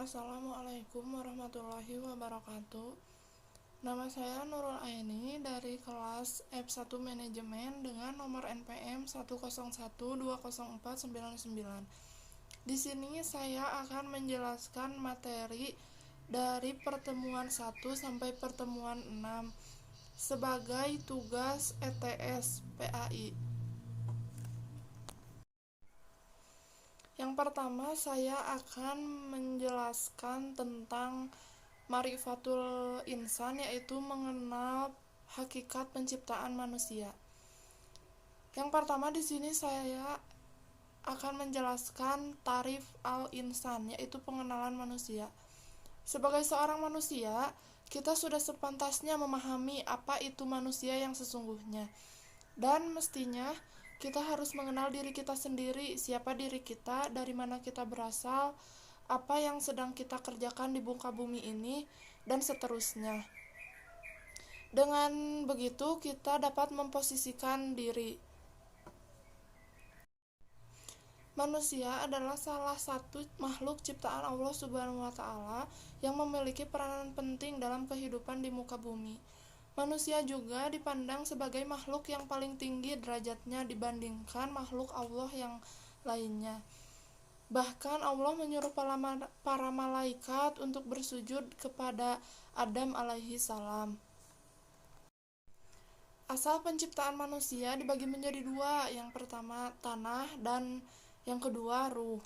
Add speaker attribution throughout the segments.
Speaker 1: Assalamualaikum warahmatullahi wabarakatuh. Nama saya Nurul Aini dari kelas F1 Manajemen dengan nomor NPM 101204999. Di sini saya akan menjelaskan materi dari pertemuan 1 sampai pertemuan 6 sebagai tugas ETS PAI. Yang pertama, saya akan menjelaskan tentang Ma'rifatul Insan, yaitu mengenal hakikat penciptaan manusia. Yang pertama di sini saya akan menjelaskan tarif al-insan, yaitu pengenalan manusia. Sebagai seorang manusia, kita sudah sepantasnya memahami apa itu manusia yang sesungguhnya. Dan mestinya kita harus mengenal diri kita sendiri, siapa diri kita, dari mana kita berasal, apa yang sedang kita kerjakan di muka bumi ini, dan seterusnya. Dengan begitu kita dapat memposisikan diri. Manusia adalah salah satu makhluk ciptaan Allah Subhanahu wa Ta'ala yang memiliki peranan penting dalam kehidupan di muka bumi. Manusia juga dipandang sebagai makhluk yang paling tinggi derajatnya dibandingkan makhluk Allah yang lainnya. Bahkan Allah menyuruh para malaikat untuk bersujud kepada Adam alaihi salam. Asal penciptaan manusia dibagi menjadi dua, yang pertama tanah dan yang kedua ruh.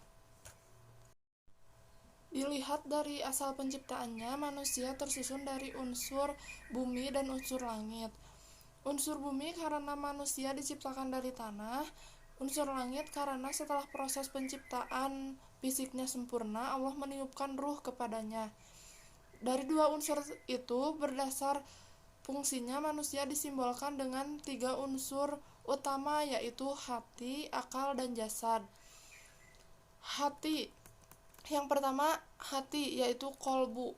Speaker 1: Dilihat dari asal penciptaannya, manusia tersusun dari unsur bumi dan unsur langit. Unsur bumi karena manusia diciptakan dari tanah, unsur langit karena setelah proses penciptaan fisiknya sempurna, Allah meniupkan ruh kepadanya. Dari dua unsur itu, berdasar fungsinya manusia disimbolkan dengan 3 unsur utama, yaitu hati, akal, dan jasad. Hati. Yang pertama, hati, yaitu kolbu.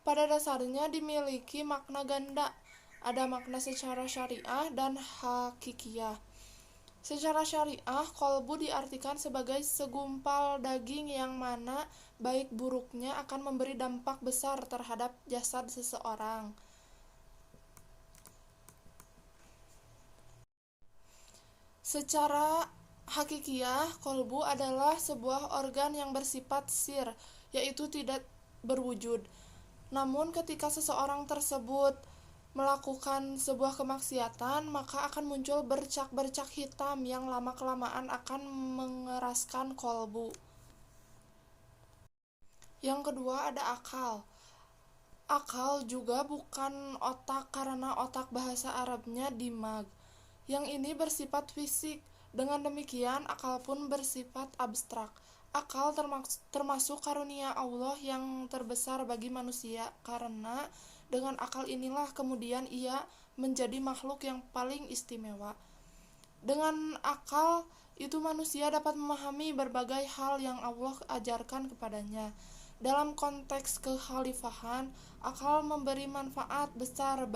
Speaker 1: Pada dasarnya dimiliki makna ganda. Ada makna secara syariah dan hakikiyah. Secara syariah, kolbu diartikan sebagai segumpal daging yang mana baik buruknya akan memberi dampak besar terhadap jasad seseorang. Secara hakikiyah, kolbu adalah sebuah organ yang bersifat sir, yaitu tidak berwujud. Namun ketika seseorang tersebut melakukan sebuah kemaksiatan, maka akan muncul bercak-bercak hitam yang lama-kelamaan akan mengeraskan kolbu. Yang kedua ada akal. Akal juga bukan otak karena otak bahasa Arabnya dimag. Yang ini bersifat fisik. Dengan demikian, akal pun bersifat abstrak. Akal termasuk karunia Allah yang terbesar bagi manusia, karena dengan akal inilah kemudian ia menjadi makhluk yang paling istimewa. Dengan akal itu manusia dapat memahami berbagai hal yang Allah ajarkan kepadanya. Dalam konteks kekhalifahan, akal memberi manfaat besar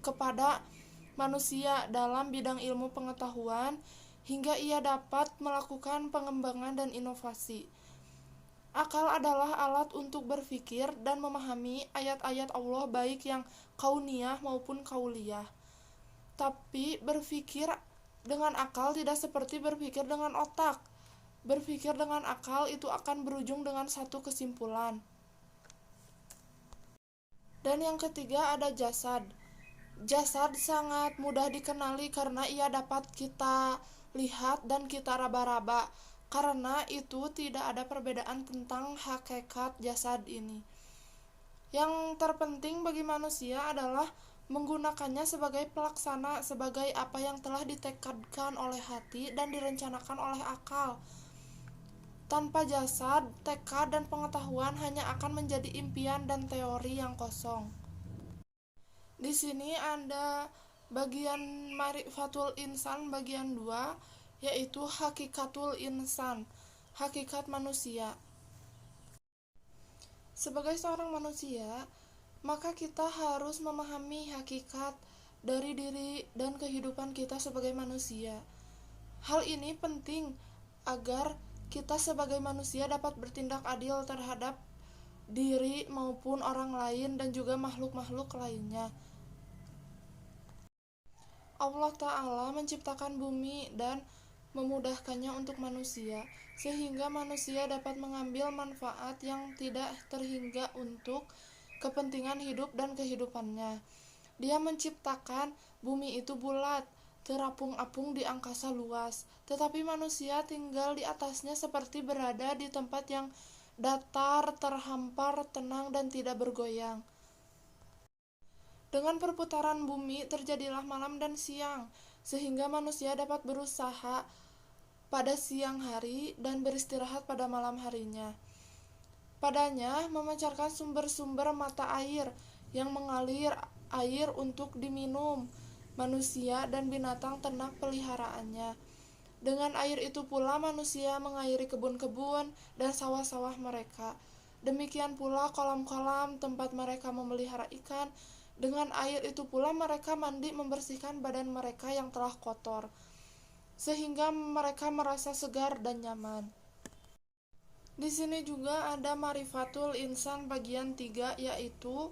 Speaker 1: kepada manusia dalam bidang ilmu pengetahuan hingga ia dapat melakukan pengembangan dan inovasi. Akal adalah alat untuk berpikir dan memahami ayat-ayat Allah baik yang kauniyah maupun kauliyah. Tapi berpikir dengan akal tidak seperti berpikir dengan otak. Berpikir dengan akal itu akan berujung dengan satu kesimpulan. Dan yang ketiga ada jasad. Jasad sangat mudah dikenali karena ia dapat kita lihat dan kita raba-raba. Karena itu tidak ada perbedaan tentang hakikat jasad ini. Yang terpenting bagi manusia adalah menggunakannya sebagai pelaksana, sebagai apa yang telah ditekadkan oleh hati dan direncanakan oleh akal. Tanpa jasad, tekad dan pengetahuan hanya akan menjadi impian dan teori yang kosong. Di sini ada bagian Ma'rifatul Insan bagian 2, yaitu Hakikatul Insan, hakikat manusia. Sebagai seorang manusia, maka kita harus memahami hakikat dari diri dan kehidupan kita sebagai manusia. Hal ini penting agar kita sebagai manusia dapat bertindak adil terhadap diri maupun orang lain dan juga makhluk-makhluk lainnya. Allah Ta'ala menciptakan bumi dan memudahkannya untuk manusia, sehingga manusia dapat mengambil manfaat yang tidak terhingga untuk kepentingan hidup dan kehidupannya. Dia menciptakan bumi itu bulat, terapung-apung di angkasa luas, tetapi manusia tinggal di atasnya seperti berada di tempat yang datar, terhampar, tenang, dan tidak bergoyang. Dengan perputaran bumi terjadilah malam dan siang, sehingga manusia dapat berusaha pada siang hari dan beristirahat pada malam harinya. Padanya memancarkan sumber-sumber mata air yang mengalir air untuk diminum manusia dan binatang ternak peliharaannya. Dengan air itu pula manusia mengairi kebun-kebun dan sawah-sawah mereka. Demikian pula kolam-kolam tempat mereka memelihara ikan. Dengan air itu pula mereka mandi membersihkan badan mereka yang telah kotor, sehingga mereka merasa segar dan nyaman. Di sini juga ada Marifatul Insan bagian 3, yaitu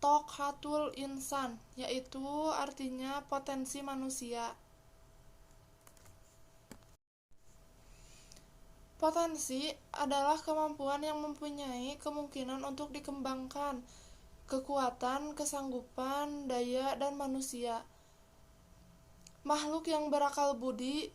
Speaker 1: Tokhatul Insan, yaitu artinya potensi manusia. Potensi adalah kemampuan yang mempunyai kemungkinan untuk dikembangkan, kekuatan, kesanggupan, daya, dan manusia. Makhluk yang berakal budi,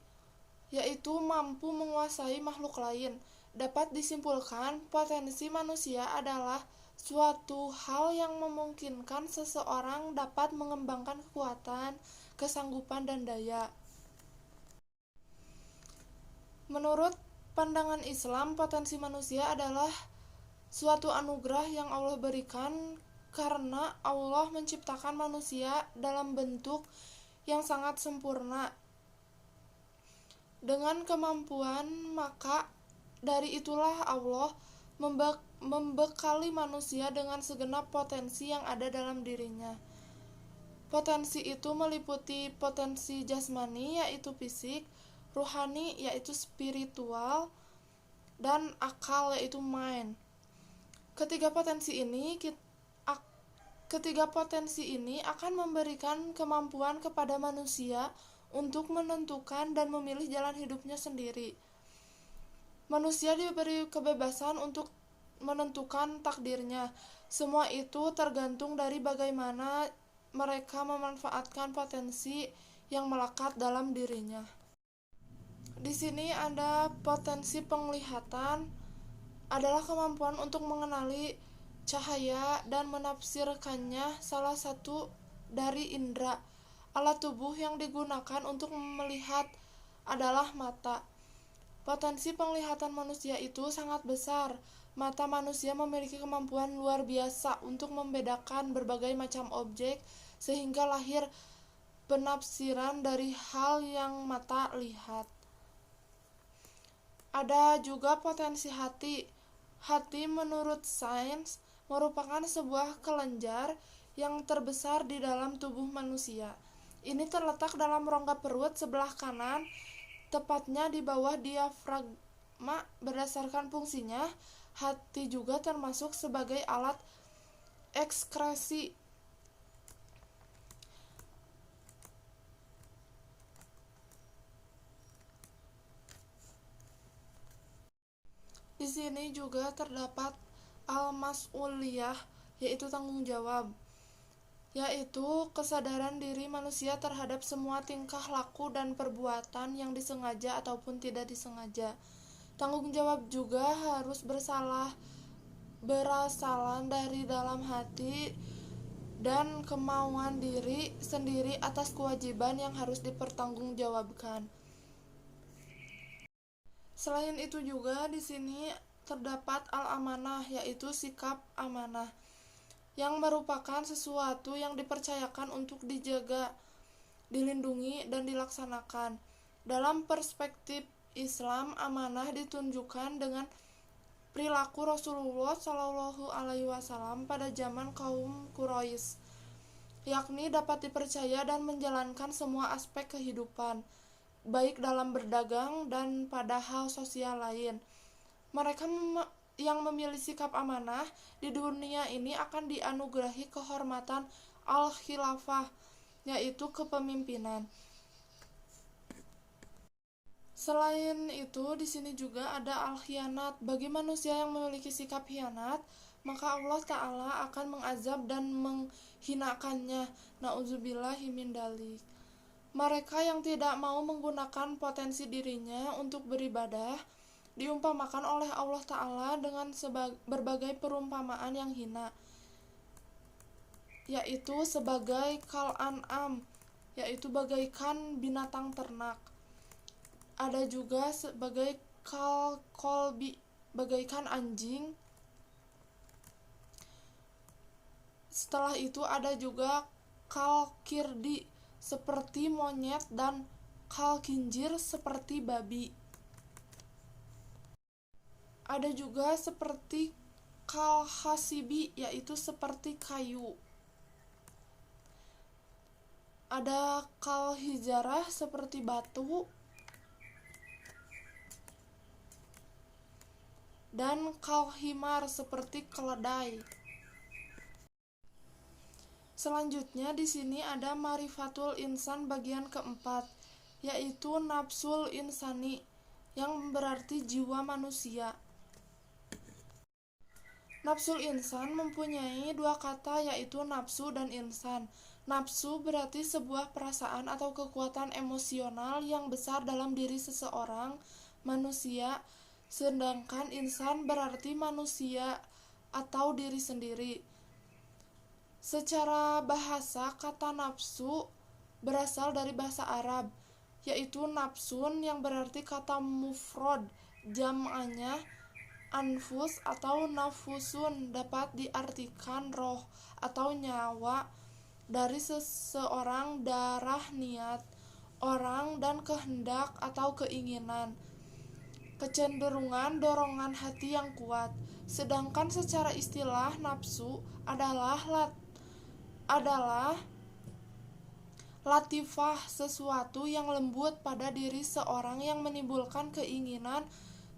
Speaker 1: yaitu mampu menguasai makhluk lain. Dapat disimpulkan, potensi manusia adalah suatu hal yang memungkinkan seseorang dapat mengembangkan kekuatan, kesanggupan, dan daya. Menurut pandangan Islam, potensi manusia adalah suatu anugerah yang Allah berikan karena Allah menciptakan manusia dalam bentuk yang sangat sempurna dengan kemampuan, maka dari itulah Allah membekali manusia dengan segenap potensi yang ada dalam dirinya. Potensi itu meliputi potensi jasmani, yaitu fisik, ruhani, yaitu spiritual, dan akal, yaitu mind. Ketiga potensi ini akan memberikan kemampuan kepada manusia untuk menentukan dan memilih jalan hidupnya sendiri. Manusia diberi kebebasan untuk menentukan takdirnya. Semua itu tergantung dari bagaimana mereka memanfaatkan potensi yang melekat dalam dirinya. Di sini ada potensi penglihatan, adalah kemampuan untuk mengenali cahaya dan menafsirkannya, salah satu dari indera. Alat tubuh yang digunakan untuk melihat adalah mata. Potensi penglihatan manusia itu sangat besar. Mata manusia memiliki kemampuan luar biasa untuk membedakan berbagai macam objek, sehingga lahir penafsiran dari hal yang mata lihat. Ada juga potensi hati. Hati menurut sains merupakan sebuah kelenjar yang terbesar di dalam tubuh manusia. Ini terletak dalam rongga perut sebelah kanan, tepatnya di bawah diafragma. Berdasarkan fungsinya, hati juga termasuk sebagai alat ekskresi. Di sini juga terdapat al-mas'uliyah, yaitu tanggung jawab, yaitu kesadaran diri manusia terhadap semua tingkah laku dan perbuatan yang disengaja ataupun tidak disengaja. Tanggung jawab juga harus berasalan dari dalam hati dan kemauan diri sendiri atas kewajiban yang harus dipertanggungjawabkan. Selain itu juga di sini terdapat al-amanah, yaitu sikap amanah, yang merupakan sesuatu yang dipercayakan untuk dijaga, dilindungi, dan dilaksanakan. Dalam perspektif Islam, amanah ditunjukkan dengan perilaku Rasulullah Shallallahu Alaihi Wasallam pada zaman kaum Quraisy, yakni dapat dipercaya dan menjalankan semua aspek kehidupan, baik dalam berdagang dan pada hal sosial lain. Mereka yang memilih sikap amanah di dunia ini akan dianugerahi kehormatan al-khilafah, yaitu kepemimpinan. Selain itu, di sini juga ada al-khianat. Bagi manusia yang memiliki sikap khianat, maka Allah Ta'ala akan mengazab dan menghinakannya. Na'udzubillahi min dzalik. Mereka yang tidak mau menggunakan potensi dirinya untuk beribadah diumpamakan oleh Allah Ta'ala dengan berbagai perumpamaan yang hina, yaitu sebagai kal-an'am, yaitu bagaikan binatang ternak. Ada juga sebagai kal-kolbi, bagaikan anjing. Setelah itu ada juga kal-kirdi, seperti monyet, dan kal-khinzir, seperti babi. Ada juga seperti kal-khasibi, yaitu seperti kayu. Ada kal-hijarah, seperti batu. Dan kal-himar, seperti keledai. Selanjutnya di sini ada marifatul insan bagian keempat, yaitu nafsul insani, yang berarti jiwa manusia. Nafsul insan mempunyai dua kata, yaitu nafsu dan insan. Nafsu berarti sebuah perasaan atau kekuatan emosional yang besar dalam diri seseorang manusia, sedangkan insan berarti manusia atau diri sendiri. Secara bahasa, kata nafsu berasal dari bahasa Arab, yaitu nafsun, yang berarti kata mufrad, jam'anya anfus atau nafusun, dapat diartikan roh atau nyawa dari seseorang, darah, niat orang, dan kehendak atau keinginan, kecenderungan, dorongan hati yang kuat. Sedangkan secara istilah, nafsu adalah latifah, sesuatu yang lembut pada diri seorang yang menimbulkan keinginan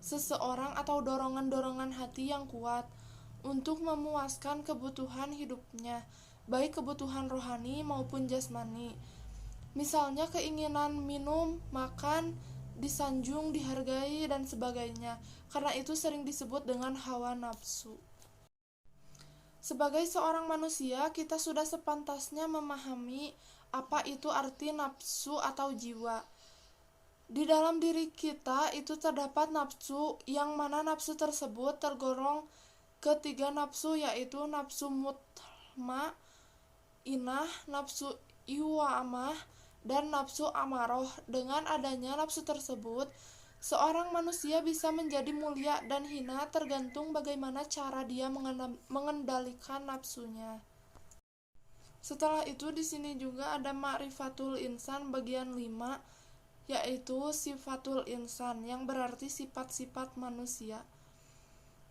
Speaker 1: seseorang atau dorongan-dorongan hati yang kuat untuk memuaskan kebutuhan hidupnya, baik kebutuhan rohani maupun jasmani. Misalnya keinginan minum, makan, disanjung, dihargai, dan sebagainya. Karena itu sering disebut dengan hawa nafsu. Sebagai seorang manusia, kita sudah sepantasnya memahami apa itu arti nafsu atau jiwa. Di dalam diri kita itu terdapat nafsu, yang mana nafsu tersebut tergolong ketiga nafsu, yaitu nafsu mutma inah, nafsu iwamah, dan nafsu amaroh. Dengan adanya nafsu tersebut, seorang manusia bisa menjadi mulia dan hina tergantung bagaimana cara dia mengendalikan nafsunya. Setelah itu di sini juga ada ma'rifatul insan bagian 5, yaitu sifatul insan, yang berarti sifat-sifat manusia.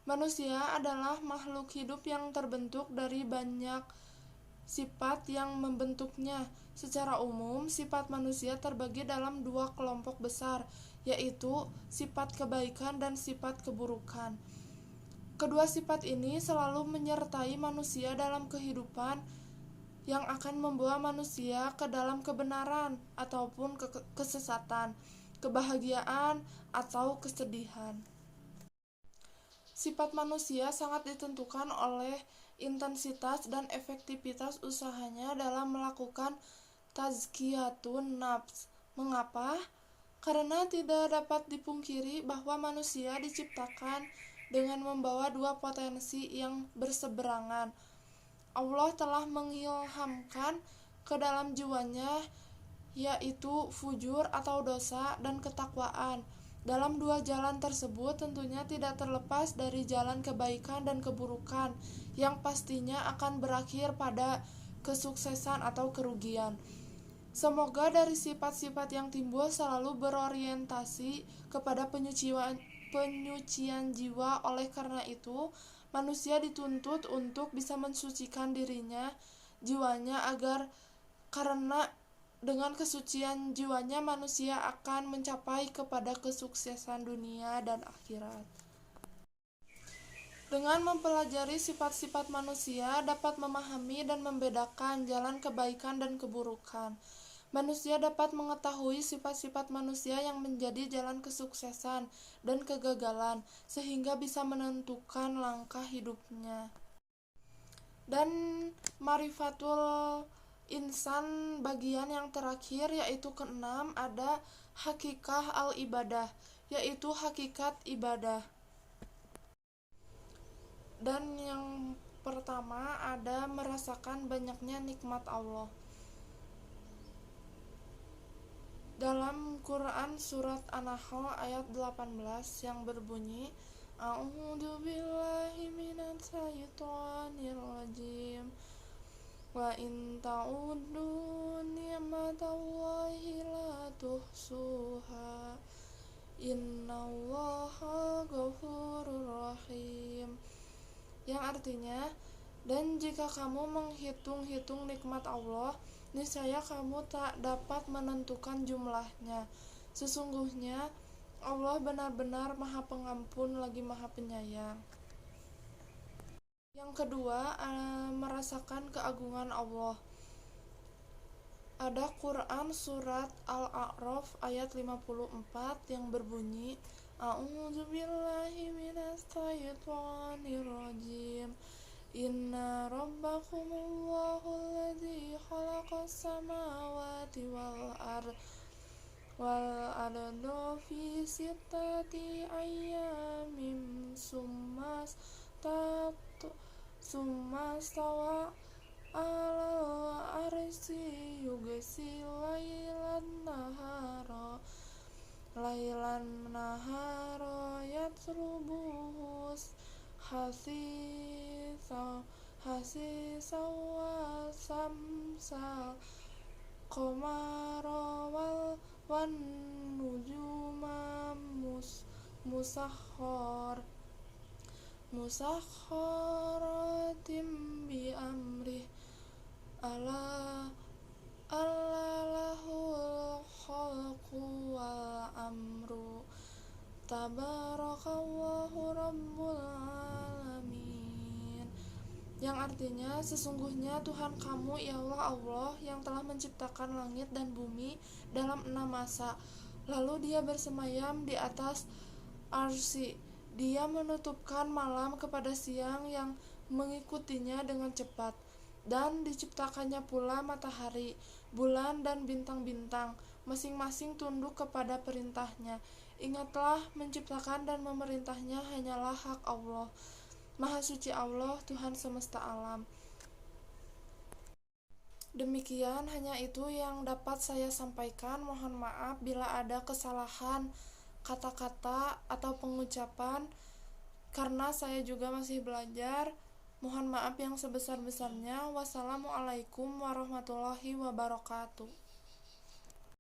Speaker 1: Manusia adalah makhluk hidup yang terbentuk dari banyak sifat yang membentuknya. Secara umum, sifat manusia terbagi dalam dua kelompok besar, yaitu sifat kebaikan dan sifat keburukan. Kedua sifat ini selalu menyertai manusia dalam kehidupan, yang akan membawa manusia ke dalam kebenaran ataupun kesesatan, kebahagiaan atau kesedihan. Sifat manusia sangat ditentukan oleh intensitas dan efektivitas usahanya dalam melakukan tazkiyatun nafs. Mengapa? Karena tidak dapat dipungkiri bahwa manusia diciptakan dengan membawa dua potensi yang berseberangan. Allah telah mengilhamkan ke dalam jiwanya, yaitu fujur atau dosa dan ketakwaan. Dalam dua jalan tersebut tentunya tidak terlepas dari jalan kebaikan dan keburukan, yang pastinya akan berakhir pada kesuksesan atau kerugian. Semoga dari sifat-sifat yang timbul selalu berorientasi kepada penyucian jiwa. Oleh karena itu, manusia dituntut untuk bisa mensucikan dirinya, jiwanya, karena dengan kesucian jiwanya manusia akan mencapai kepada kesuksesan dunia dan akhirat. Dengan mempelajari sifat-sifat manusia dapat memahami dan membedakan jalan kebaikan dan keburukan. Manusia dapat mengetahui sifat-sifat manusia yang menjadi jalan kesuksesan dan kegagalan, sehingga bisa menentukan langkah hidupnya. Dan marifatul insan bagian yang terakhir, yaitu keenam, ada hakikah al-ibadah, yaitu hakikat ibadah. Dan yang pertama ada merasakan banyaknya nikmat Allah. Dalam Quran surat An-Nahl ayat 18 yang berbunyi, A'udzu billahi minasy syaithanir rajim. Wa in ta'uddu ni'matallahi la tuhsuha. Innallaha ghafurur rahim. Yang artinya, dan jika kamu menghitung-hitung nikmat Allah, niscaya kamu tak dapat menentukan jumlahnya. Sesungguhnya Allah benar-benar Maha Pengampun lagi Maha Penyayang. Yang kedua, merasakan keagungan Allah. Ada Quran surat Al-A'raf ayat 54 yang berbunyi, A'udzu billahi minasy syaithanir rajim. Inna rabbakumullahu alladzi khalaqas samawati wal arda fi sittati ayyamin summa stawa alal arsi yugsi lailan nahara yatrubuhu hasisa wa samsal qamara wan nujuma musakhkharatim bi amrih ala lahul khalqu wal amru tabarakallahu rabbul alamin. Yang artinya, sesungguhnya Tuhan kamu ialah Allah yang telah menciptakan langit dan bumi dalam 6 masa, lalu Dia bersemayam di atas arsy. Dia menutupkan malam kepada siang yang mengikutinya dengan cepat, dan diciptakannya pula matahari, bulan, dan bintang-bintang, masing-masing tunduk kepada perintahnya. Ingatlah, menciptakan dan memerintahnya hanyalah hak Allah. Maha suci Allah, Tuhan semesta alam. Demikian, hanya itu yang dapat saya sampaikan. Mohon maaf bila ada kesalahan kata-kata atau pengucapan, karena saya juga masih belajar. Mohon maaf yang sebesar-besarnya. Wassalamualaikum warahmatullahi wabarakatuh.